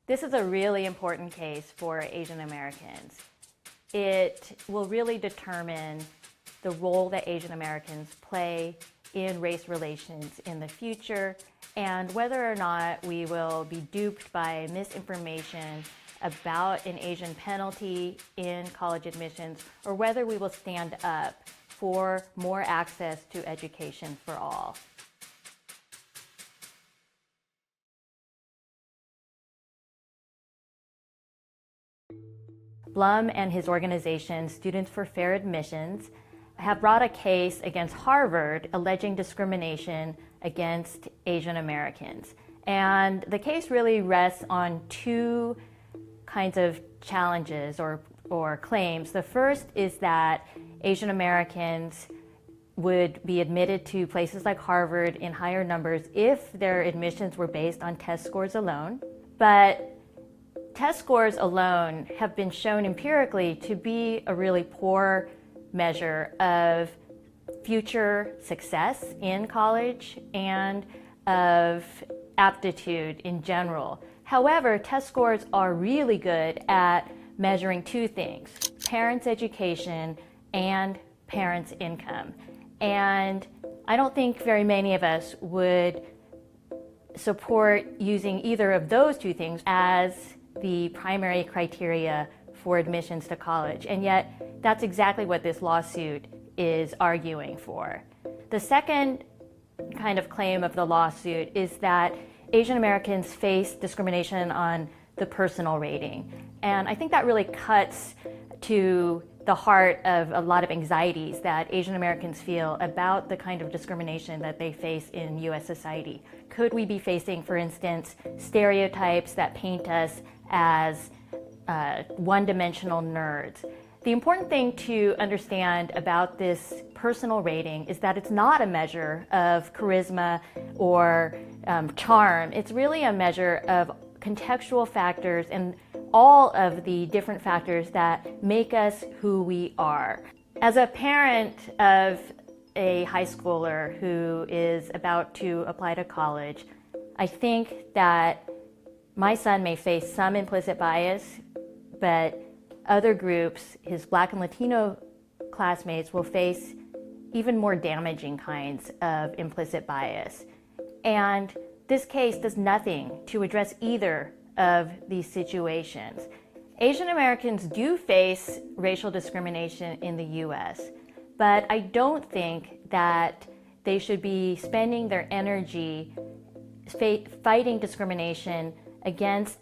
This is a really important case for Asian Americans. It will really determine the role that Asian Americans play in race relations in the future, and whether or not we will be duped by misinformation about an Asian penalty in college admissions, or whether we will stand up for more access to education for all. Blum and his organization, Students for Fair Admissions, have brought a case against Harvard alleging discrimination against Asian Americans. And the case really rests on two kinds of challenges or claims. The first is that Asian Americans would be admitted to places like Harvard in higher numbers if their admissions were based on test scores alone. But test scores alone have been shown empirically to be a really poor measure of future success in college and of aptitude in general. However, test scores are really good at measuring two things: parents' education and parents' income. And I don't think very many of us would support using either of those two things as the primary criteria for admissions to college. And yet, that's exactly what this lawsuit is arguing for. The second kind of claim of the lawsuit is that Asian Americans face discrimination on the personal rating. And I think that really cuts to the heart of a lot of anxieties that Asian Americans feel about the kind of discrimination that they face in US society. Could we be facing, for instance, stereotypes that paint us as one-dimensional nerds? The important thing to understand about this personal rating is that it's not a measure of charisma or charm. It's really a measure of contextual factors and all of the different factors that make us who we are. As a parent of a high schooler who is about to apply to college, I think that my son may face some implicit bias, but other groups, his Black and Latino classmates, will face even more damaging kinds of implicit bias. And this case does nothing to address either of these situations. Asian Americans do face racial discrimination in the US, but I don't think that they should be spending their energy fighting discrimination against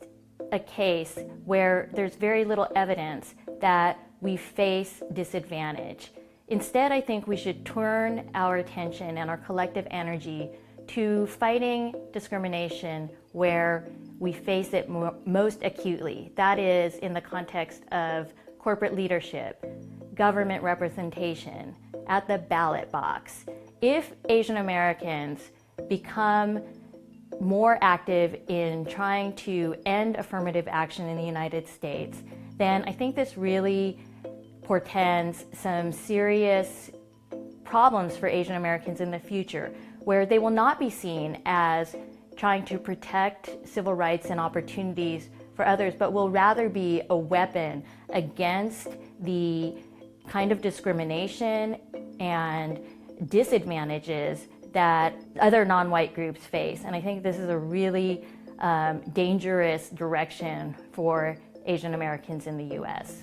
a case where there's very little evidence that we face disadvantage. Instead, I think we should turn our attention and our collective energy to fighting discrimination where we face it most acutely. That is in the context of corporate leadership, government representation, at the ballot box. If Asian Americans become more active in trying to end affirmative action in the United States, then I think this really portends some serious problems for Asian Americans in the future, where they will not be seen as trying to protect civil rights and opportunities for others, but will rather be a weapon against the kind of discrimination and disadvantages that other non-white groups face. And I think this is a really dangerous direction for Asian Americans in the US.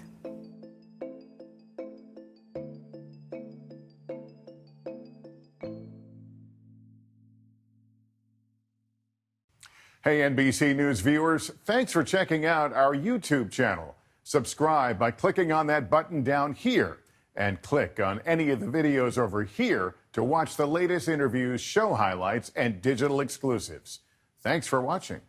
Hey, NBC News viewers, thanks for checking out our YouTube channel. Subscribe by clicking on that button down here, and click on any of the videos over here to watch the latest interviews, show highlights, and digital exclusives. Thanks for watching.